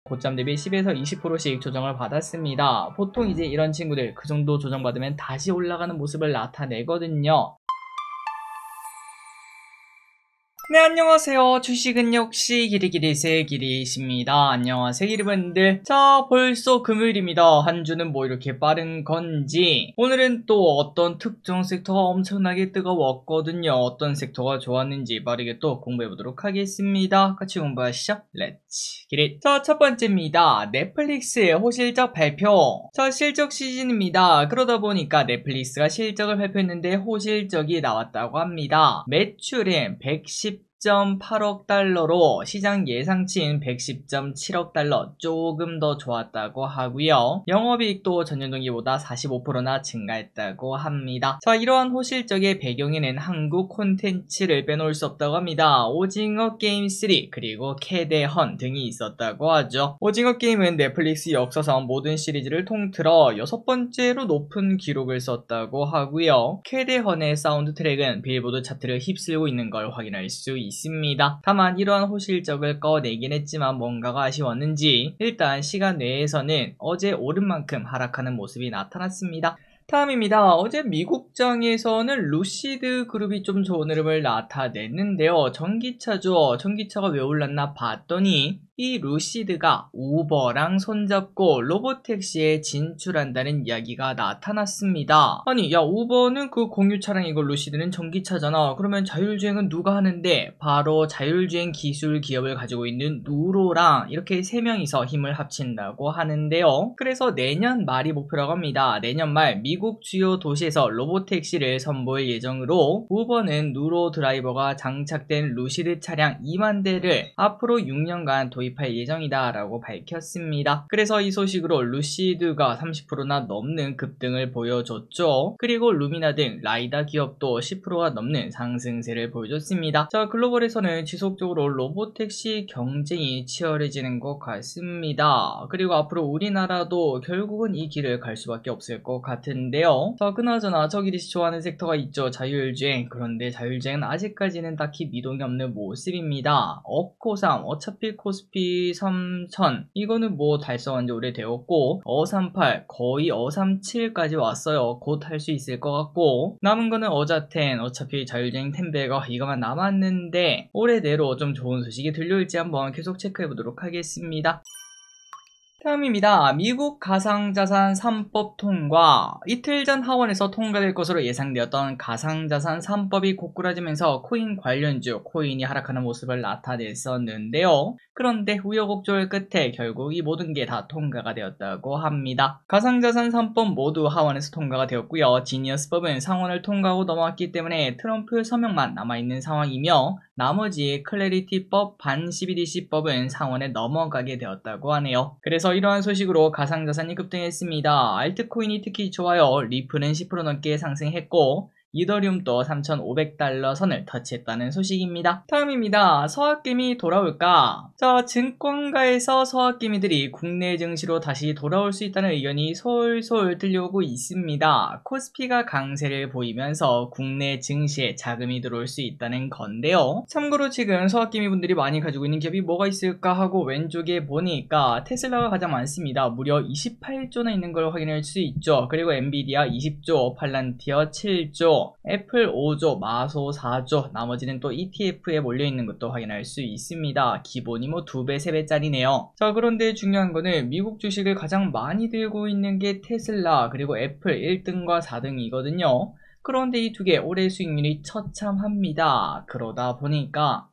고점 대비 10에서 20%씩 조정을 받았습니다. 보통 이제 이런 친구들 그 정도 조정받으면 다시 올라가는 모습을 나타내거든요. 네, 안녕하세요. 주식은 역시 기리기리세 기리십니다. 안녕하세요, 기리분들. 자, 벌써 금요일입니다. 한 주는 뭐 이렇게 빠른 건지. 오늘은 또 어떤 특정 섹터가 엄청나게 뜨거웠거든요. 어떤 섹터가 좋았는지 빠르게 또 공부해보도록 하겠습니다. 같이 공부하시죠. 렛츠 기릿. 자, 첫 번째입니다. 넷플릭스의 호실적 발표. 자, 실적 시즌입니다. 그러다 보니까 넷플릭스가 실적을 발표했는데 호실적이 나왔다고 합니다. 매출은 110.8억 달러로 시장 예상치인 110.7억 달러, 조금 더 좋았다고 하고요. 영업이익도 전년동기보다 45%나 증가했다고 합니다. 자, 이러한 호실적의 배경에는 한국 콘텐츠를 빼놓을 수 없다고 합니다. 오징어 게임 3 그리고 캐대헌 등이 있었다고 하죠. 오징어 게임은 넷플릭스 역사상 모든 시리즈를 통틀어 6번째로 높은 기록을 썼다고 하고요. 캐대헌의 사운드 트랙은 빌보드 차트를 휩쓸고 있는 걸 확인할 수 있습니다. 다만 이러한 호실적을 꺼내긴 했지만 뭔가가 아쉬웠는지 일단 시간 내에서는 어제 오른 만큼 하락하는 모습이 나타났습니다. 다음입니다. 어제 미국장에서는 루시드 그룹이 좀 좋은 흐름을 나타냈는데요. 전기차죠. 전기차가 왜 올랐나 봤더니 이 루시드가 우버랑 손잡고 로보택시에 진출한다는 이야기가 나타났습니다. 아니, 야, 우버는 그 공유 차량이고 루시드는 전기차잖아. 그러면 자율주행은 누가 하는데? 바로 자율주행 기술 기업을 가지고 있는 누로랑 이렇게 3명이서 힘을 합친다고 하는데요. 그래서 내년 말이 목표라고 합니다. 내년 말 미국 주요 도시에서 로보택시를 선보일 예정으로 우버는 누로 드라이버가 장착된 루시드 차량 2만 대를 앞으로 6년간 도입할 예정이다 라고 밝혔습니다. 그래서 이 소식으로 루시드가 30%나 넘는 급등을 보여줬죠. 그리고 루미나 등 라이다 기업도 10%가 넘는 상승세를 보여줬습니다. 자, 글로벌에서는 지속적으로 로보택시 경쟁이 치열해지는 것 같습니다. 그리고 앞으로 우리나라도 결국은 이 길을 갈 수밖에 없을 것 같은데요. 자, 그나저나 저기리시 좋아하는 섹터가 있죠. 자율주행. 그런데 자율주행은 아직까지는 딱히 미동이 없는 모습입니다. 업코삼, 어차피 코스피 3000 이거는 뭐 달성한 지 오래되었고, 어삼팔 거의 어삼칠까지 왔어요. 곧 할 수 있을 것 같고, 남은 거는 어자텐, 어차피 자율주행 텐베거 이거만 남았는데 올해 내로 좀 좋은 소식이 들려올지 한번 계속 체크해 보도록 하겠습니다. 다음입니다. 미국 가상자산 3법 통과. 이틀 전 하원에서 통과될 것으로 예상되었던 가상자산 3법이 고꾸라지면서 코인 관련주, 코인이 하락하는 모습을 나타냈었는데요. 그런데 우여곡절 끝에 결국 이 모든 게 다 통과가 되었다고 합니다. 가상자산 3법 모두 하원에서 통과가 되었고요. 지니어스법은 상원을 통과하고 넘어왔기 때문에 트럼프 서명만 남아있는 상황이며, 나머지 클래리티법, 반 CBDC법은 상원에 넘어가게 되었다고 하네요. 그래서 이러한 소식으로 가상자산이 급등했습니다. 알트코인이 특히 좋아요. 리플은 10% 넘게 상승했고, 이더리움도 3,500달러 선을 터치했다는 소식입니다. 다음입니다. 서학개미 돌아올까? 자, 증권가에서 서학개미들이 국내 증시로 다시 돌아올 수 있다는 의견이 솔솔 들려오고 있습니다. 코스피가 강세를 보이면서 국내 증시에 자금이 들어올 수 있다는 건데요. 참고로 지금 서학개미 분들이 많이 가지고 있는 기업이 뭐가 있을까 하고 왼쪽에 보니까 테슬라가 가장 많습니다. 무려 28조나 있는 걸 확인할 수 있죠. 그리고 엔비디아 20조, 팔란티어 7조, 애플 5조, 마소 4조, 나머지는 또 ETF에 몰려있는 것도 확인할 수 있습니다. 기본이 뭐 2배, 3배짜리네요. 자, 그런데 중요한 거는 미국 주식을 가장 많이 들고 있는 게 테슬라, 그리고 애플 1등과 4등이거든요. 그런데 이 두 개 올해 수익률이 처참합니다. 그러다 보니까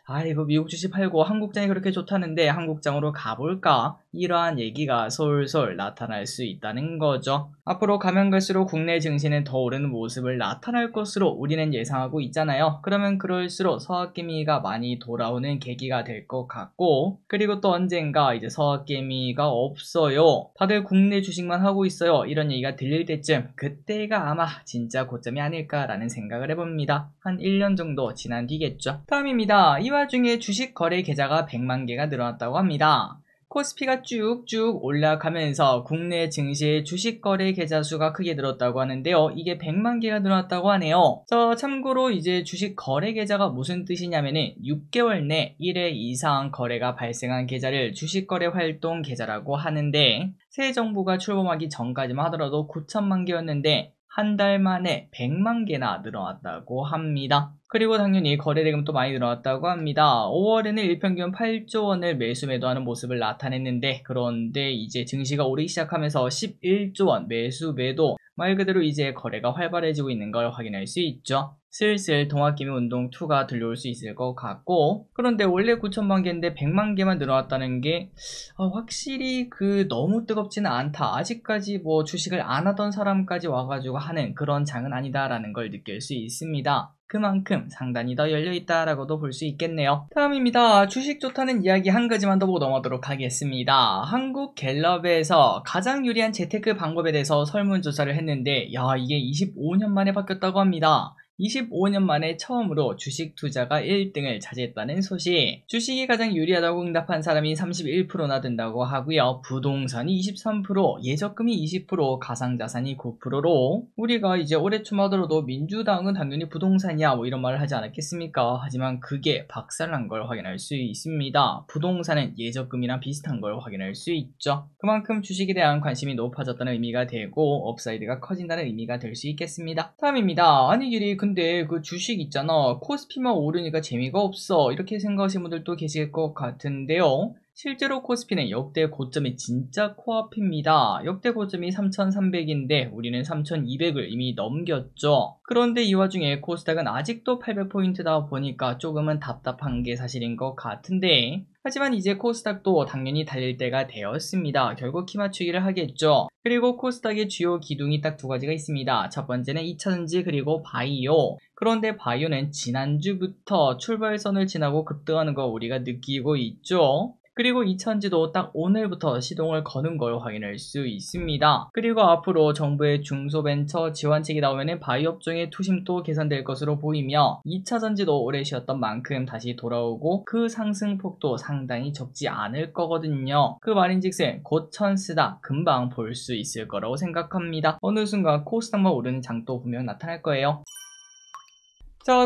아이고, 미국 주식 팔고 한국장이 그렇게 좋다는데 한국장으로 가볼까? 이러한 얘기가 솔솔 나타날 수 있다는 거죠. 앞으로 가면 갈수록 국내 증시는 더 오르는 모습을 나타날 것으로 우리는 예상하고 있잖아요. 그러면 그럴수록 서학개미가 많이 돌아오는 계기가 될 것 같고, 그리고 또 언젠가 이제 서학개미가 없어요, 다들 국내 주식만 하고 있어요, 이런 얘기가 들릴 때쯤, 그때가 아마 진짜 고점이 아닐까라는 생각을 해봅니다. 한 1년 정도 지난 뒤겠죠. 다음입니다. 이 와중에 주식 거래 계좌가 100만 개가 늘어났다고 합니다. 코스피가 쭉쭉 올라가면서 국내 증시의 주식 거래 계좌 수가 크게 늘었다고 하는데요. 이게 100만 개가 늘어났다고 하네요. 참고로 이제 주식 거래 계좌가 무슨 뜻이냐면은 6개월 내 1회 이상 거래가 발생한 계좌를 주식 거래 활동 계좌라고 하는데, 새 정부가 출범하기 전까지만 하더라도 9천만 개였는데 한 달 만에 100만 개나 늘어났다고 합니다. 그리고 당연히 거래대금도 많이 늘어났다고 합니다. 5월에는 일평균 8조 원을 매수 매도하는 모습을 나타냈는데, 그런데 이제 증시가 오르기 시작하면서 11조 원 매수 매도, 말 그대로 이제 거래가 활발해지고 있는 걸 확인할 수 있죠. 슬슬 동학개미 운동 2가 들려올 수 있을 것 같고, 그런데 원래 9천만 개인데 100만 개만 늘어났다는 게 확실히 너무 뜨겁지는 않다. 아직까지 뭐 주식을 안 하던 사람까지 와가지고 하는 그런 장은 아니다라는 걸 느낄 수 있습니다. 그만큼 상단이 더 열려있다라고도 볼 수 있겠네요. 다음입니다. 주식 좋다는 이야기 한 가지만 더 보고 넘어가도록 하겠습니다. 한국갤럽에서 가장 유리한 재테크 방법에 대해서 설문조사를 했는데, 이게 25년 만에 바뀌었다고 합니다. 25년 만에 처음으로 주식 투자가 1등을 차지했다는 소식. 주식이 가장 유리하다고 응답한 사람이 31%나 된다고 하고요. 부동산이 23%, 예적금이 20%, 가상자산이 9%로, 우리가 이제 올해 초마더라도 민주당은 당연히 부동산이야 뭐 이런 말을 하지 않았겠습니까? 하지만 그게 박살난 걸 확인할 수 있습니다. 부동산은 예적금이랑 비슷한 걸 확인할 수 있죠. 그만큼 주식에 대한 관심이 높아졌다는 의미가 되고 업사이드가 커진다는 의미가 될 수 있겠습니다. 다음입니다. 아니 길이 근데 주식 있잖아, 코스피만 오르니까 재미가 없어, 이렇게 생각하시는 분들도 계실 것 같은데요. 실제로 코스피는 역대 고점이 진짜 코앞입니다. 역대 고점이 3,300인데 우리는 3,200을 이미 넘겼죠. 그런데 이 와중에 코스닥은 아직도 800포인트다 보니까 조금은 답답한 게 사실인 것 같은데, 하지만 이제 코스닥도 당연히 달릴 때가 되었습니다. 결국 키맞추기를 하겠죠. 그리고 코스닥의 주요 기둥이 딱 두 가지가 있습니다. 첫 번째는 2차전지 그리고 바이오. 그런데 바이오는 지난주부터 출발선을 지나고 급등하는 거 우리가 느끼고 있죠. 그리고 2차전지도 딱 오늘부터 시동을 거는 걸 확인할 수 있습니다. 그리고 앞으로 정부의 중소벤처 지원책이 나오면 바이오 업종의 투심도 개선될 것으로 보이며, 2차전지도 오래 쉬었던 만큼 다시 돌아오고 그 상승폭도 상당히 적지 않을 거거든요. 그 말인즉슨 곧 찬스다, 금방 볼 수 있을 거라고 생각합니다. 어느 순간 코스닥만 오르는 장도 분명 나타날 거예요.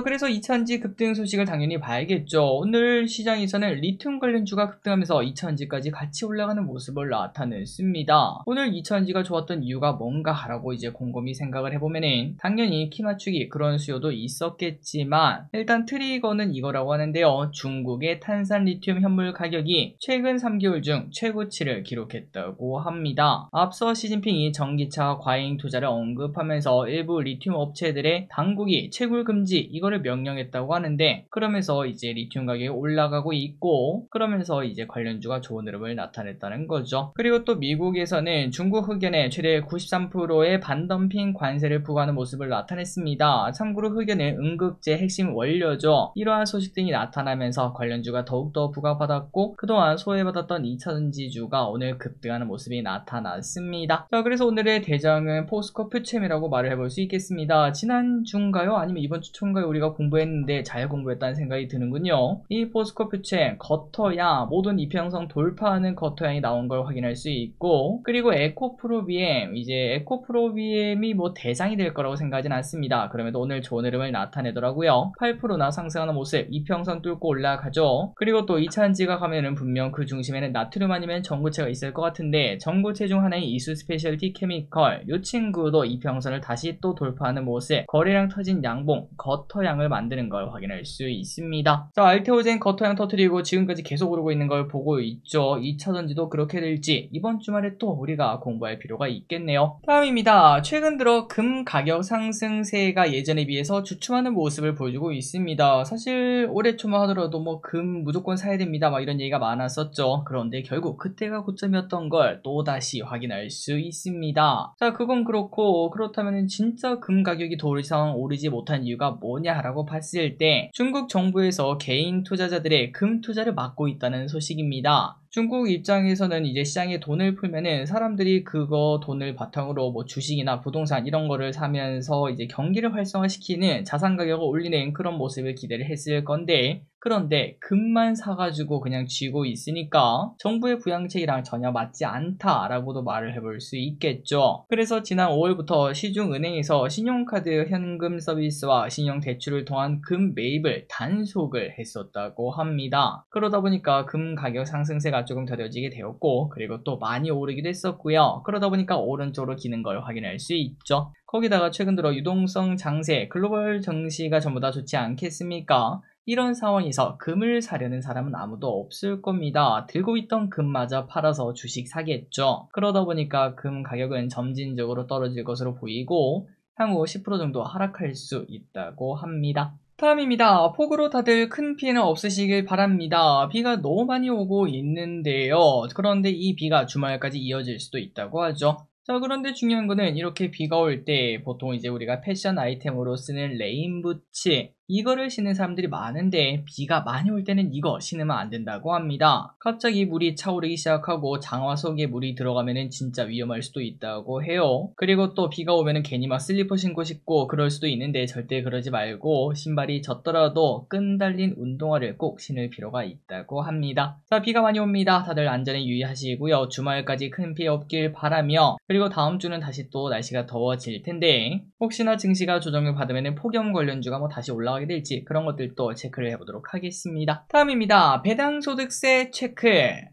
그래서 2차전지 급등 소식을 당연히 봐야겠죠. 오늘 시장에서는 리튬 관련주가 급등하면서 2차전지까지 같이 올라가는 모습을 나타냈습니다. 오늘 2차전지가 좋았던 이유가 뭔가라고 이제 곰곰이 생각을 해보면은, 당연히 키맞추기 그런 수요도 있었겠지만 일단 트리거는 이거라고 하는데요. 중국의 탄산 리튬 현물 가격이 최근 3개월 중 최고치를 기록했다고 합니다. 앞서 시진핑이 전기차 과잉 투자를 언급하면서 일부 리튬 업체들의 당국이 채굴 금지 이거를 명령했다고 하는데, 그러면서 이제 리튬 가격이 올라가고 있고, 그러면서 이제 관련주가 좋은 흐름을 나타냈다는 거죠. 그리고 또 미국에서는 중국 흑연에 최대 93%의 반덤핑 관세를 부과하는 모습을 나타냈습니다. 참고로 흑연은 응급제 핵심 원료죠. 이러한 소식 등이 나타나면서 관련주가 더욱더 부각받았고, 그동안 소외받았던 2차전지주가 오늘 급등하는 모습이 나타났습니다. 그래서 오늘의 대장은 포스코 퓨챔이라고 말을 해볼 수 있겠습니다. 지난주인가요? 아니면 이번 주 초인가요? 우리가 공부했는데 잘 공부했다는 생각이 드는군요. 이 포스코 퓨챔 겉터양, 모든 이평선 돌파하는 겉터양이 나온 걸 확인할 수 있고, 그리고 에코프로비엠, 이제 에코프로비엠이 뭐 대상이 될 거라고 생각하진 않습니다. 그럼에도 오늘 좋은 흐름을 나타내더라고요. 8%나 상승하는 모습, 이평선 뚫고 올라가죠. 그리고 또 2차전지가 가면은 분명 그 중심에는 나트륨 아니면 전구체가 있을 것 같은데, 전구체 중 하나인 이수 스페셜티 케미컬, 이 친구도 이평선을 다시 또 돌파하는 모습, 거래량 터진 양봉, 겉터양을 만드는 걸 확인할 수 있습니다. 알테오젠 겉터양 터트리고 지금까지 계속 오르고 있는 걸 보고 있죠. 2차전지도 그렇게 될지 이번 주말에 또 우리가 공부할 필요가 있겠네요. 다음입니다. 최근 들어 금 가격 상승세가 예전에 비해서 주춤하는 모습을 보여주고 있습니다. 사실 올해 초만 하더라도 뭐 금 무조건 사야 됩니다 막 이런 얘기가 많았었죠. 그런데 결국 그때가 고점이었던 걸 또다시 확인할 수 있습니다. 그건 그렇고, 그렇다면 진짜 금 가격이 더 이상 오르지 못한 이유가 뭐냐라고 봤을 때, 중국 정부에서 개인 투자자들의 금 투자를 막고 있다는 소식입니다. 중국 입장에서는 이제 시장에 돈을 풀면은 사람들이 그거 돈을 바탕으로 뭐 주식이나 부동산 이런 거를 사면서 이제 경기를 활성화시키는 자산 가격을 올리는 그런 모습을 기대를 했을 건데, 그런데 금만 사가지고 그냥 쥐고 있으니까 정부의 부양책이랑 전혀 맞지 않다라고도 말을 해볼 수 있겠죠. 그래서 지난 5월부터 시중은행에서 신용카드 현금 서비스와 신용대출을 통한 금 매입을 단속을 했었다고 합니다. 그러다 보니까 금 가격 상승세가 조금 더뎌지게 되었고, 그리고 또 많이 오르기도 했었고요. 그러다 보니까 오른쪽으로 기는 걸 확인할 수 있죠. 거기다가 최근 들어 유동성 장세, 글로벌 증시가 전부 다 좋지 않겠습니까? 이런 상황에서 금을 사려는 사람은 아무도 없을 겁니다. 들고 있던 금마저 팔아서 주식 사겠죠. 그러다 보니까 금 가격은 점진적으로 떨어질 것으로 보이고 향후 10% 정도 하락할 수 있다고 합니다. 다음입니다. 폭우로 다들 큰 피해는 없으시길 바랍니다. 비가 너무 많이 오고 있는데요. 그런데 이 비가 주말까지 이어질 수도 있다고 하죠. 자, 그런데 중요한 거는 이렇게 비가 올 때 보통 이제 우리가 패션 아이템으로 쓰는 레인부츠, 이거를 신는 사람들이 많은데 비가 많이 올 때는 이거 신으면 안 된다고 합니다. 갑자기 물이 차오르기 시작하고 장화 속에 물이 들어가면은 진짜 위험할 수도 있다고 해요. 그리고 또 비가 오면은 괜히 막 슬리퍼 신고 싶고 그럴 수도 있는데 절대 그러지 말고 신발이 젖더라도 끈 달린 운동화를 꼭 신을 필요가 있다고 합니다. 자, 비가 많이 옵니다. 다들 안전에 유의하시고요. 주말까지 큰 피해 없길 바라며, 그리고 다음 주는 다시 또 날씨가 더워질 텐데 혹시나 증시가 조정을 받으면은 폭염 관련주가 뭐 다시 올라가게 될지 그런 것들도 체크를 해보도록 하겠습니다. 다음입니다. 배당소득세 체크.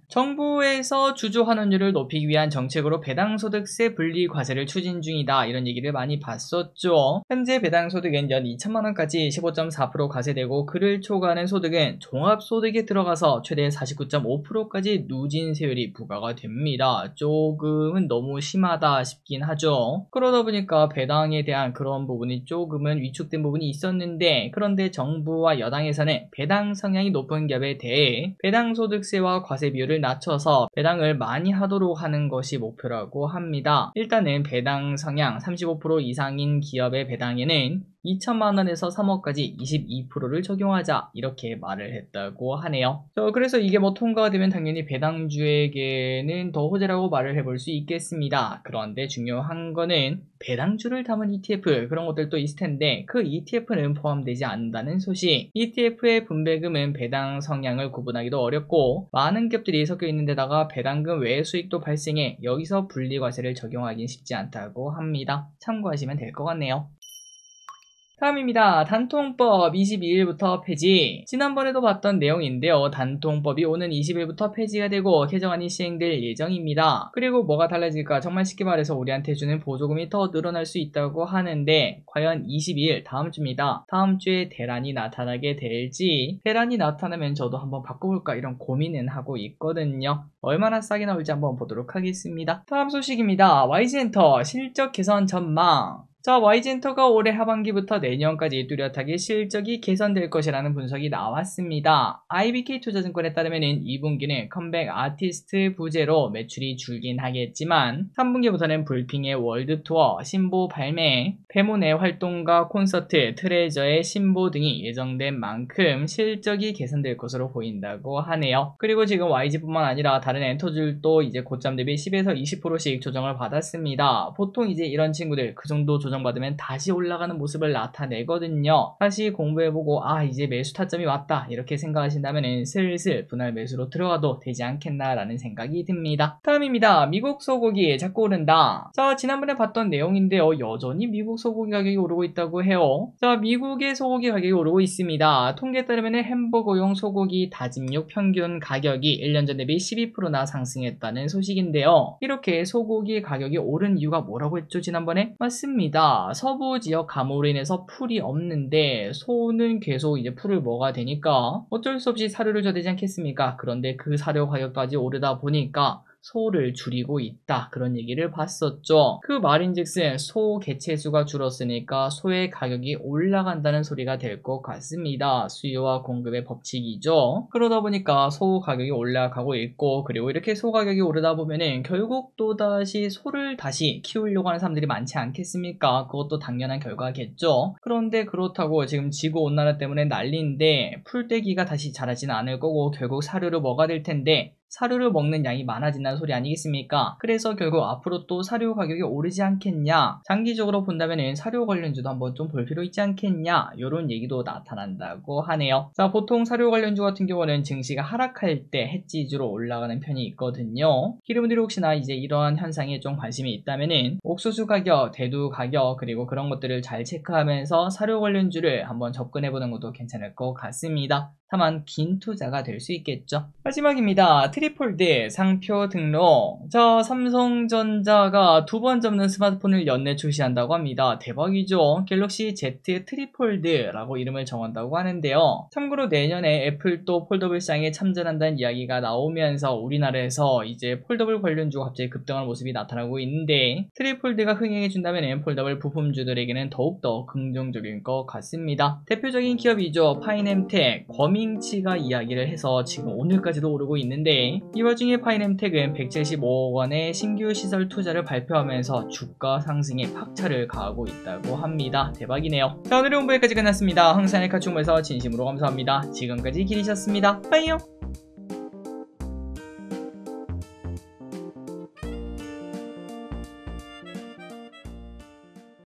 정부에서 주주 환원율을 높이기 위한 정책으로 배당소득세 분리과세를 추진 중이다, 이런 얘기를 많이 봤었죠. 현재 배당소득은 연 2천만원까지 15.4% 과세되고, 그를 초과하는 소득은 종합소득에 들어가서 최대 49.5%까지 누진세율이 부과가 됩니다. 조금은 너무 심하다 싶긴 하죠. 그러다 보니까 배당에 대한 그런 부분이 조금은 위축된 부분이 있었는데, 그런데 정부와 여당에서는 배당 성향이 높은 기업에 대해 배당소득세와 과세 비율을 낮춰서 배당을 많이 하도록 하는 것이 목표라고 합니다. 일단은 배당 성향 35% 이상인 기업의 배당에는 2천만원에서 3억까지 22%를 적용하자, 이렇게 말을 했다고 하네요. 그래서 이게 뭐 통과가 되면 당연히 배당주에게는 더 호재라고 말을 해볼 수 있겠습니다. 그런데 중요한 거는 배당주를 담은 ETF, 그런 것들도 있을 텐데 그 ETF는 포함되지 않는다는 소식. ETF의 분배금은 배당 성향을 구분하기도 어렵고 많은 기업들이 섞여 있는 데다가 배당금 외의 수익도 발생해 여기서 분리과세를 적용하긴 쉽지 않다고 합니다. 참고하시면 될 것 같네요. 다음입니다. 단통법 22일부터 폐지. 지난번에도 봤던 내용인데요. 단통법이 오는 20일부터 폐지가 되고 개정안이 시행될 예정입니다. 그리고 뭐가 달라질까? 정말 쉽게 말해서 우리한테 주는 보조금이 더 늘어날 수 있다고 하는데 과연 22일 다음 주입니다. 다음 주에 대란이 나타나게 될지, 대란이 나타나면 저도 한번 바꿔볼까 이런 고민은 하고 있거든요. 얼마나 싸게 나올지 한번 보도록 하겠습니다. 다음 소식입니다. YG엔터 실적 개선 전망. 자, YG엔터가 올해 하반기부터 내년까지 뚜렷하게 실적이 개선될 것이라는 분석이 나왔습니다. IBK투자증권에 따르면 2분기는 컴백 아티스트 부재로 매출이 줄긴 하겠지만 3분기부터는 불핑의 월드투어, 신보 발매, 페모네 활동가 콘서트, 트레저의 신보 등이 예정된 만큼 실적이 개선될 것으로 보인다고 하네요. 그리고 지금 YG뿐만 아니라 다른 엔터들도 이제 고점 대비 10에서 20%씩 조정을 받았습니다. 보통 이제 이런 친구들 그 정도 조정받으면 다시 올라가는 모습을 나타내거든요. 다시 공부해보고 이제 매수 타점이 왔다 이렇게 생각하신다면 슬슬 분할 매수로 들어가도 되지 않겠나라는 생각이 듭니다. 다음입니다. 미국 소고기 자꾸 오른다. 자, 지난번에 봤던 내용인데요. 여전히 미국 소고기 가격이 오르고 있다고 해요. 자, 미국의 소고기 가격이 오르고 있습니다. 통계에 따르면 햄버거용 소고기 다짐육 평균 가격이 1년 전 대비 12%나 상승했다는 소식인데요. 이렇게 소고기 가격이 오른 이유가 뭐라고 했죠, 지난번에? 맞습니다. 서부 지역 가뭄으로 인해서 풀이 없는데 소는 계속 이제 풀을 먹어야 되니까 어쩔 수 없이 사료를 줘야 되지 않겠습니까? 그런데 그 사료 가격까지 오르다 보니까 소를 줄이고 있다, 그런 얘기를 봤었죠. 그 말인즉슨 소 개체수가 줄었으니까 소의 가격이 올라간다는 소리가 될 것 같습니다. 수요와 공급의 법칙이죠. 그러다 보니까 소 가격이 올라가고 있고, 그리고 이렇게 소 가격이 오르다 보면은 결국 또다시 소를 다시 키우려고 하는 사람들이 많지 않겠습니까? 그것도 당연한 결과겠죠. 그런데 그렇다고 지금 지구온난화 때문에 난리인데 풀떼기가 다시 자라지는 않을 거고 결국 사료를 먹어야 될 텐데 사료를 먹는 양이 많아진다는 소리 아니겠습니까? 그래서 결국 앞으로 또 사료 가격이 오르지 않겠냐, 장기적으로 본다면은 사료 관련주도 한번 좀 볼 필요 있지 않겠냐, 이런 얘기도 나타난다고 하네요. 자, 보통 사료 관련주 같은 경우는 증시가 하락할 때 해지주로 올라가는 편이 있거든요. 여러분들이 혹시나 이제 이러한 현상에 좀 관심이 있다면은 옥수수 가격, 대두 가격, 그리고 그런 것들을 잘 체크하면서 사료 관련주를 한번 접근해보는 것도 괜찮을 것 같습니다. 다만 긴 투자가 될 수 있겠죠. 마지막입니다. 트리폴드 상표 등록. 자, 삼성전자가 두 번 접는 스마트폰을 연내 출시한다고 합니다. 대박이죠. 갤럭시 Z 트리폴드라고 이름을 정한다고 하는데요. 참고로 내년에 애플도 폴더블 시장에 참전한다는 이야기가 나오면서 우리나라에서 이제 폴더블 관련주가 갑자기 급등하는 모습이 나타나고 있는데, 트리폴드가 흥행해준다면 폴더블 부품주들에게는 더욱더 긍정적인 것 같습니다. 대표적인 기업이죠. 파이넴텍, 범잉치가 이야기를 해서 지금 오늘까지도 오르고 있는데, 이 와중에 파이넴텍은 175억 원의 신규 시설 투자를 발표하면서 주가 상승에 박차를 가하고 있다고 합니다. 대박이네요. 자, 오늘의 홍보 여기까지 끝났습니다. 항상 같이 홍보해서 진심으로 감사합니다. 지금까지 길이셨습니다. 빠이요.